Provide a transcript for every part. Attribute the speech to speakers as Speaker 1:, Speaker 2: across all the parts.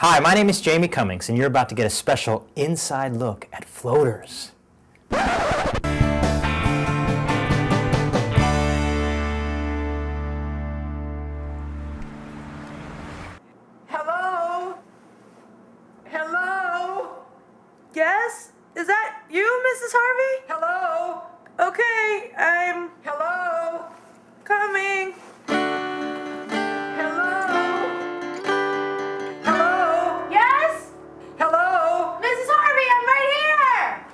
Speaker 1: Hi, my name is Jamie Cummings, and you're about to get a special inside look at floaters.
Speaker 2: Hello? Hello? Yes? Is that you, Mrs. Harvey? Hello? Okay, I'm... Hello? Coming. Hello? Hello?
Speaker 3: Yes?
Speaker 2: Hello?
Speaker 3: Mrs. Harvey, I'm right here!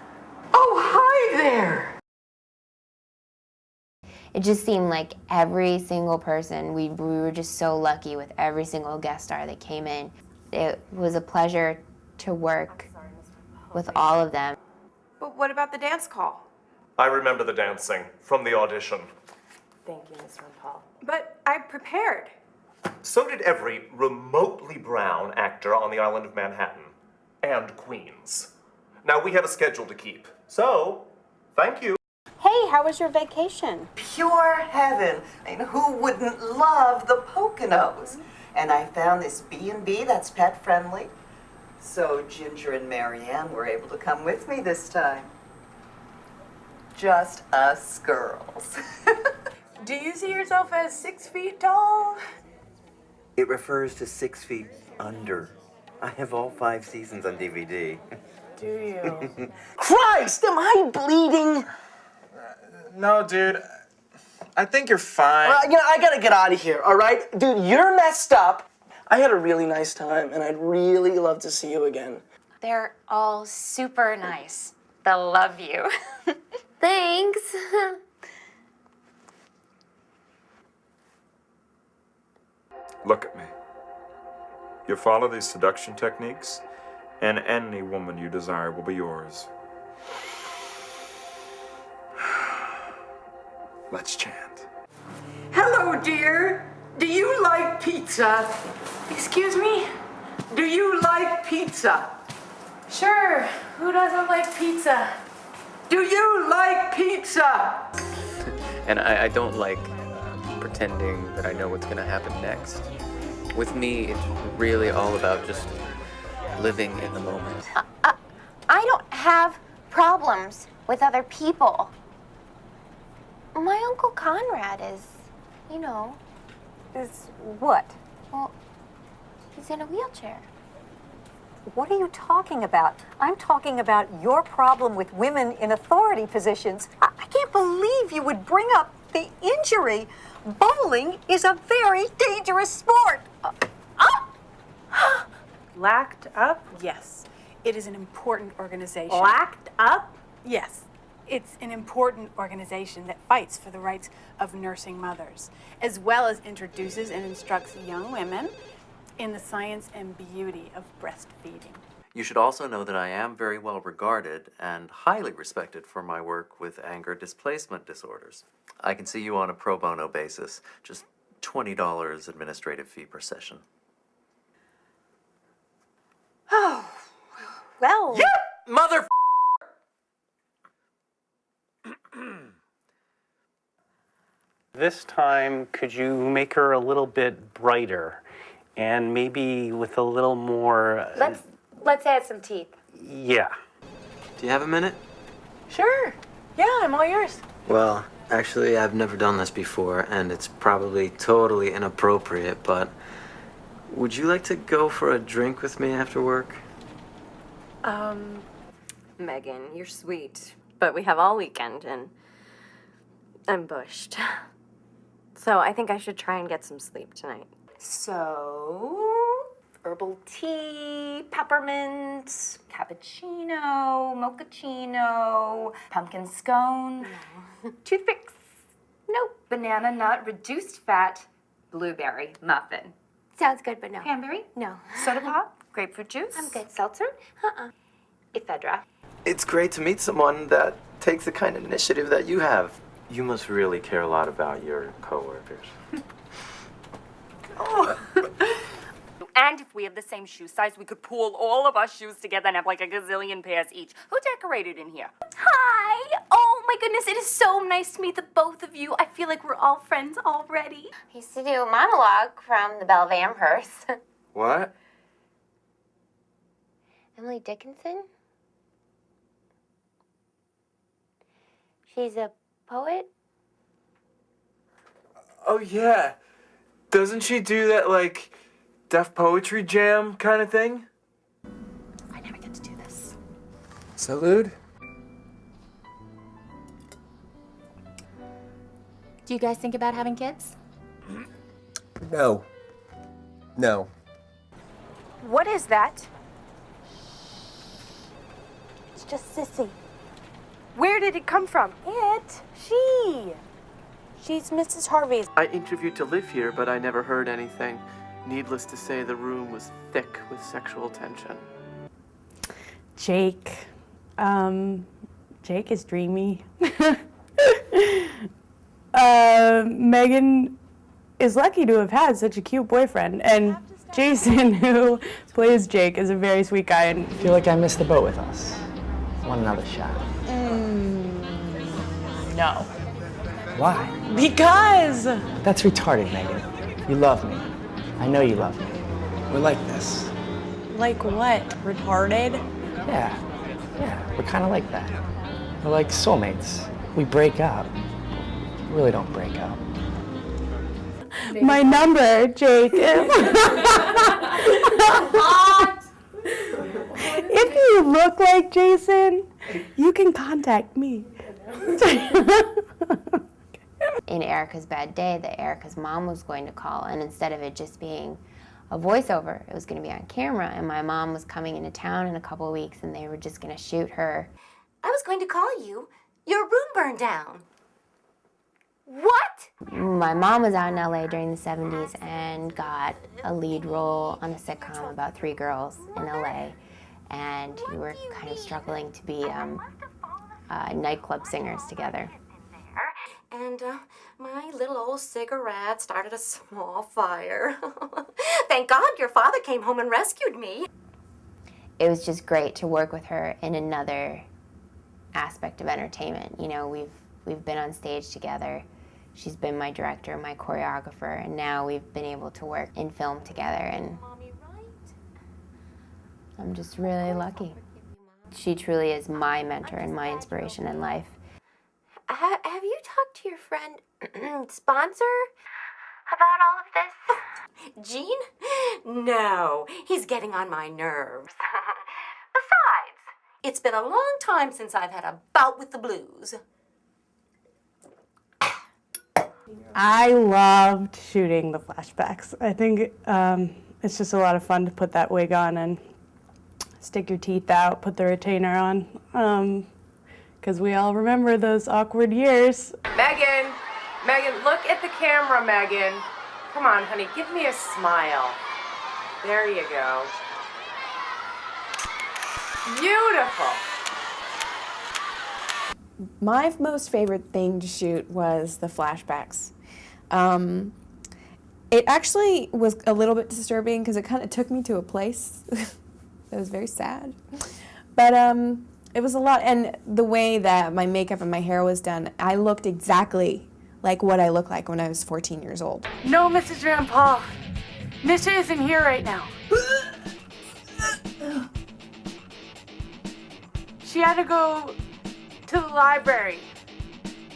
Speaker 2: Oh, hi there.
Speaker 4: It just seemed like every single person, we were just so lucky with every single guest star that came in. It was a pleasure to work with all of them.
Speaker 3: But what about the dance call?
Speaker 5: I remember the dancing from the audition.
Speaker 3: Thank you, Miss Paul. But I prepared.
Speaker 5: So did every remotely brown actor on the island of Manhattan. And Queens. Now we have a schedule to keep. So, thank you.
Speaker 6: Hey, how was your vacation?
Speaker 7: Pure heaven. I mean, who wouldn't love the Poconos? And I found this B&B that's pet friendly. So Ginger and Marianne were able to come with me this time. Just us girls.
Speaker 2: Do you see yourself as 6 feet tall?
Speaker 8: It refers to 6 feet under. I have all 5 seasons on DVD.
Speaker 2: Do you?
Speaker 9: Christ, am I bleeding?
Speaker 10: No, dude. I think you're fine.
Speaker 9: I gotta get out of here, all right? Dude, you're messed up. I had a really nice time, and I'd really love to see you again.
Speaker 3: They're all super nice. They'll love you.
Speaker 4: Thanks.
Speaker 11: Look at me. You follow these seduction techniques, and any woman you desire will be yours. Let's chant.
Speaker 2: Hello, dear. Do you like pizza?
Speaker 3: Excuse me?
Speaker 2: Do you like pizza?
Speaker 3: Sure. Who doesn't like pizza?
Speaker 2: Do you like pizza?
Speaker 12: And I don't like pretending that I know what's going to happen next. With me, it's really all about just living in the moment.
Speaker 4: I don't have problems with other people. My Uncle Conrad is,
Speaker 6: Is what?
Speaker 4: well, he's in a wheelchair.
Speaker 6: What are you talking about? I'm talking about your problem with women in authority positions. I can't believe you would bring up the injury. Bowling is a very dangerous sport.
Speaker 13: Lacked Up? Yes. It is an important organization.
Speaker 6: Lacked up?
Speaker 13: Yes. It's an important organization that fights for the rights of nursing mothers, as well as introduces and instructs young women in the science and beauty of breastfeeding.
Speaker 12: You should also know that I am very well regarded and highly respected for my work with anger displacement disorders. I can see you on a pro bono basis, just $20 administrative fee per session.
Speaker 6: Oh, well.
Speaker 12: Yeah, mother.
Speaker 14: This time, could you make her a little bit brighter and maybe with a little more...
Speaker 3: Let's add some teeth.
Speaker 14: Yeah.
Speaker 12: Do you have a minute?
Speaker 3: Sure. Yeah, I'm all yours.
Speaker 12: Well, actually, I've never done this before, and it's probably totally inappropriate, but would you like to go for a drink with me after work?
Speaker 3: Megan, you're sweet, but we have all weekend, and I'm bushed. So I think I should try and get some sleep tonight.
Speaker 6: So, herbal tea, peppermint, cappuccino, mochaccino, pumpkin scone,
Speaker 3: Toothpicks? Nope. Banana nut, reduced fat, blueberry muffin.
Speaker 4: Sounds good, but no.
Speaker 3: Cranberry?
Speaker 4: No.
Speaker 3: Soda pop? Grapefruit juice?
Speaker 4: I'm good.
Speaker 3: Seltzer? Ephedra.
Speaker 12: It's great to meet someone that takes the kind of initiative that you have. You must really care a lot about your coworkers.
Speaker 3: And if we have the same shoe size, we could pool all of our shoes together and have like a gazillion pairs each. Who decorated in here?
Speaker 4: Hi! Oh my goodness, it is so nice to meet the both of you. I feel like we're all friends already. I used to do a monologue from the Belle of Amherst.
Speaker 12: What?
Speaker 4: Emily Dickinson? She's a poet?
Speaker 10: Oh, yeah. Doesn't she do that, like, deaf poetry jam kind of thing?
Speaker 15: I never get to do this.
Speaker 10: Salute.
Speaker 15: Do you guys think about having kids?
Speaker 16: No. No.
Speaker 6: What is that? It's just Sissy. Where did it come from? It? She. She's Mrs. Harvey's.
Speaker 9: I interviewed to live here, but I never heard anything. Needless to say, the room was thick with sexual tension.
Speaker 13: Jake. Jake is dreamy. Megan is lucky to have had such a cute boyfriend, and Jason, who plays Jake, is a very sweet guy. And
Speaker 1: I feel like I missed the boat with us. Want another shot?
Speaker 13: No.
Speaker 1: Why?
Speaker 13: Because
Speaker 1: That's retarded, Megan. You love me. I know you love me. We're like this.
Speaker 13: like what? Retarded?
Speaker 1: Yeah. Yeah, we're kind of like that. We're like soulmates. We break up. We really don't break up.
Speaker 13: My number, Jake. If you look like Jason, you can contact me.
Speaker 4: In Erica's bad day, that Erica's mom was going to call, and instead of it just being a voiceover, it was going to be on camera, and my mom was coming into town in a couple of weeks, and they were just going to shoot her.
Speaker 3: I was going to call you. Your room burned down. What?
Speaker 4: My mom was out in LA during the 70s and got a lead role on a sitcom about 3 girls in LA, and we were kind of struggling to be nightclub singers together.
Speaker 3: And my little old cigarette started a small fire. Thank God your father came home and rescued me.
Speaker 4: It was just great to work with her in another aspect of entertainment. You know, we've been on stage together. She's been my director, my choreographer, and now we've been able to work in film together, and I'm just really lucky. She truly is my mentor and my inspiration in life.
Speaker 3: Have you talked to your friend, sponsor, about all of this? Gene? No, he's getting on my nerves. Besides, it's been a long time since I've had a bout with the blues.
Speaker 13: I loved shooting the flashbacks. I think it's just a lot of fun to put that wig on and stick your teeth out, put the retainer on, because we all remember those awkward years.
Speaker 17: Megan, look at the camera, Megan. Come on, honey, give me a smile. There you go. Beautiful.
Speaker 18: My most favorite thing to shoot was the flashbacks. It actually was a little bit disturbing because it kind of took me to a place that was very sad. But it was a lot, and the way that my makeup and my hair was done, I looked exactly like what I looked like when I was 14 years old.
Speaker 13: No, Mrs. Rand Paul. Misha isn't here right now. She had to go to the library.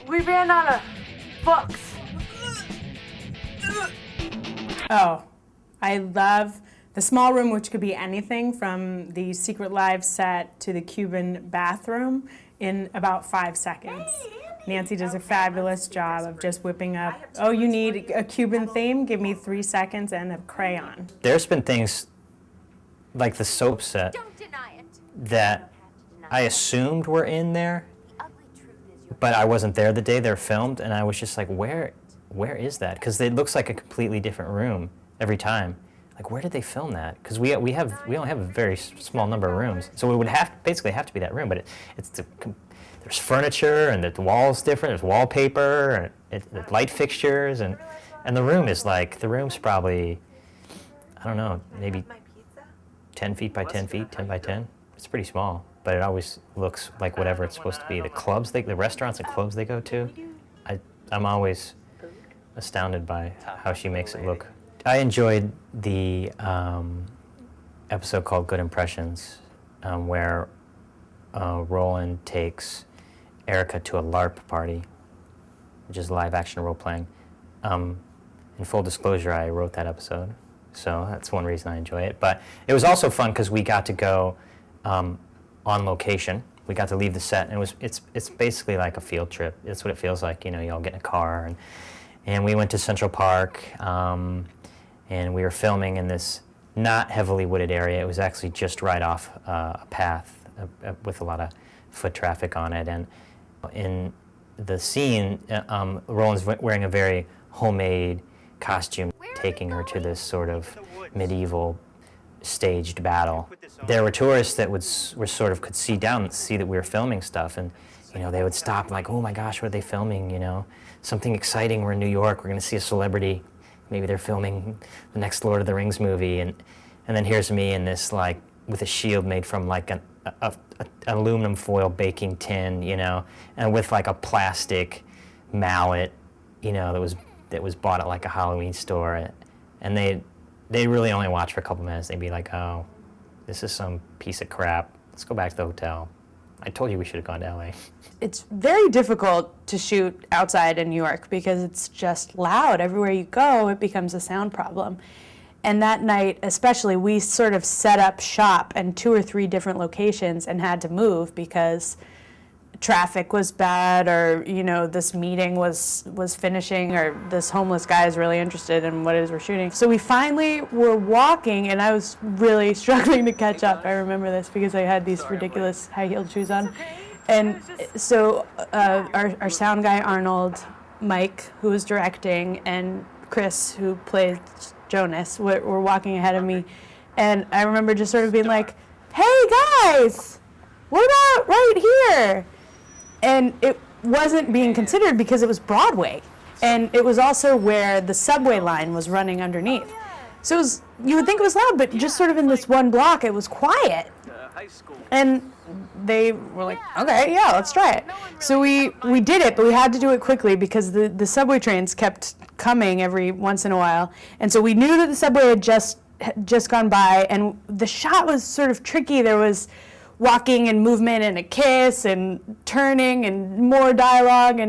Speaker 13: We ran out of books.
Speaker 19: Oh, I love the small room, which could be anything from the Secret Lives set to the Cuban bathroom in about 5 seconds. Nancy does a fabulous job of just whipping up, oh, you need a Cuban theme? Give me 3 seconds and a crayon.
Speaker 1: There's been things like the soap set that I assumed were in there, but I wasn't there the day they're filmed, and I was just like, where is that? Because it looks like a completely different room every time. Like, where did they film that? Because we only have a very small number of rooms, so it would basically have to be that room. But there's furniture, and the wall's different. There's wallpaper, and the light fixtures, and the room's probably, I don't know, maybe 10 feet by 10 feet, 10 by 10. It's pretty small, but it always looks like whatever it's supposed to be. The restaurants and clubs they go to, I'm always astounded by how she makes it look. I enjoyed the episode called Good Impressions where Roland takes Erica to a LARP party, which is live action role playing. In full disclosure, I wrote that episode, so that's one reason I enjoy it. But it was also fun because we got to go on location. We got to leave the set, and it's basically like a field trip. It's what it feels like. You all get in a car, and we went to Central Park, and we were filming in this not heavily wooded area. It was actually just right off a path with a lot of foot traffic on it. And in the scene, Roland's wearing a very homemade costume, taking her to this sort of medieval staged battle. There were tourists that could see that we were filming stuff, and they would stop like, oh my gosh, what are they filming? Something exciting. We're in New York. We're going to see a celebrity. Maybe they're filming the next Lord of the Rings movie, and then here's me in this like with a shield made from like an aluminum foil baking tin, and with like a plastic mallet, that was bought at like a Halloween store, and they really only watch for a couple minutes. They'd be like, oh, this is some piece of crap. Let's go back to the hotel. I told you we should have gone to LA.
Speaker 13: It's very difficult to shoot outside in New York because it's just loud. Everywhere you go, it becomes a sound problem. And that night, especially, we sort of set up shop in 2 or 3 different locations and had to move because traffic was bad, or this meeting was finishing, or this homeless guy is really interested in what it is we're shooting. So we finally were walking, and I was really struggling to catch up. I remember this because I had these ridiculous high-heeled shoes on. And so our sound guy, Arnold, Mike, who was directing, and Chris, who played Jonas, were walking ahead of me. And I remember just sort of being like, hey guys, what about right here? And it wasn't being considered because it was Broadway. And it was also where the subway line was running underneath. So you would think it was loud, but just sort of in this one block, it was quiet. And they were like, okay, yeah, let's try it. So we did it, but we had to do it quickly because the subway trains kept coming every once in a while. And so we knew that the subway had just gone by, and the shot was sort of tricky. There was walking and movement and a kiss and turning and more dialogue,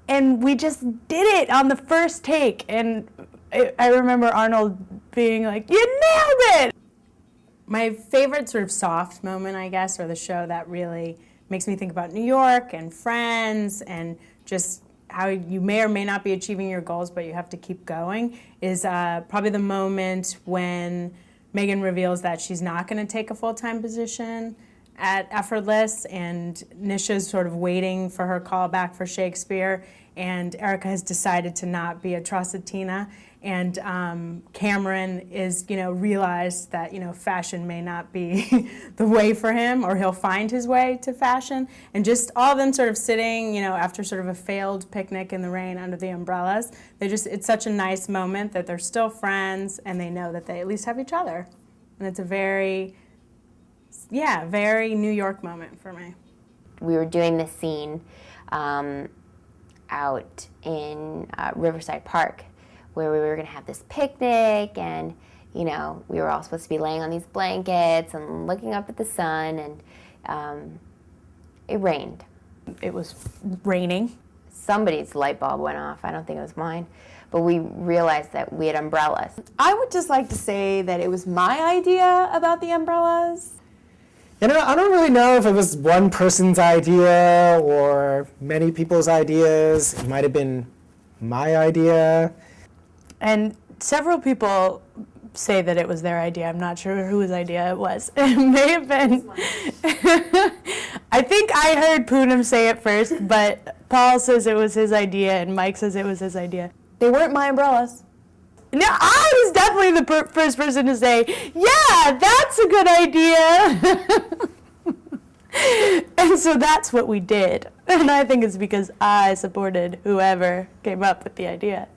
Speaker 13: and we just did it on the first take. And I remember Arnold being like, you nailed it!
Speaker 19: My favorite sort of soft moment, I guess, or the show that really makes me think about New York and friends and just how you may or may not be achieving your goals, but you have to keep going, is probably the moment when Megan reveals that she's not going to take a full-time position at Effortless, and Nisha's sort of waiting for her call back for Shakespeare, and Erica has decided to not be a trusted Tina, and Cameron is, realized that, fashion may not be the way for him, or he'll find his way to fashion, and just all of them sort of sitting, after sort of a failed picnic in the rain under the umbrellas. It's such a nice moment that they're still friends, and they know that they at least have each other, and it's a very New York moment for me.
Speaker 4: We were doing this scene out in Riverside Park where we were going to have this picnic, and, we were all supposed to be laying on these blankets and looking up at the sun, and it rained.
Speaker 13: It was raining.
Speaker 4: Somebody's light bulb went off. I don't think it was mine. But we realized that we had umbrellas.
Speaker 18: I would just like to say that it was my idea about the umbrellas.
Speaker 20: I don't really know if it was one person's idea or many people's ideas. It might have been my idea.
Speaker 13: And several people say that it was their idea. I'm not sure whose idea it was. It may have been. I think I heard Poonam say it first, but Paul says it was his idea and Mike says it was his idea.
Speaker 18: They weren't my umbrellas.
Speaker 13: No, I was definitely the first person to say, yeah, that's a good idea. And so that's what we did. And I think it's because I supported whoever came up with the idea.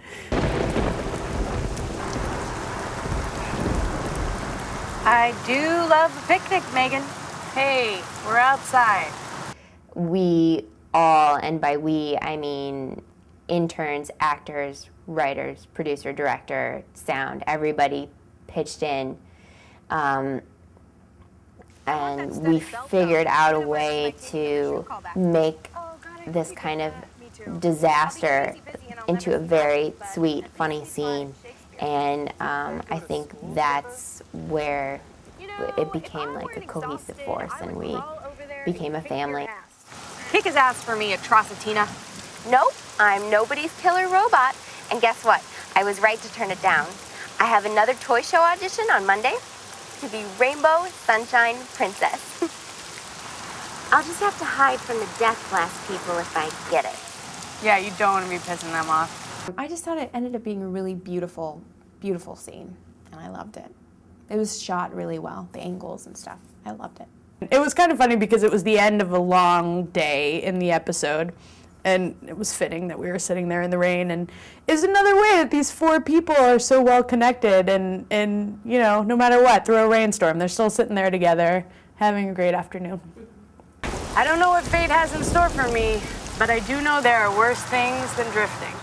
Speaker 6: I do love the picnic, Megan. Hey, we're outside.
Speaker 4: We all, and by we, I mean interns, actors, writers, producer, director, sound, everybody pitched in. and we figured out a way to make this kind of disaster into a very sweet, funny scene. And I think that's where it became like a cohesive force, and we became a family.
Speaker 3: Kick his ass for me, Atrocitina. Nope, I'm nobody's killer robot. And guess what? I was right to turn it down. I have another toy show audition on Monday to be Rainbow Sunshine Princess. I'll just have to hide from the Death Blast people if I get it.
Speaker 13: Yeah, you don't want to be pissing them off.
Speaker 18: I just thought it ended up being a really beautiful, beautiful scene, and I loved it. It was shot really well, the angles and stuff. I loved it.
Speaker 19: It was kind of funny because it was the end of a long day in the episode, and it was fitting that we were sitting there in the rain. And it's another way that these 4 people are so well connected, and you know, no matter what, through a rainstorm, they're still sitting there together, having a great afternoon.
Speaker 13: I don't know what fate has in store for me, but I do know there are worse things than drifting.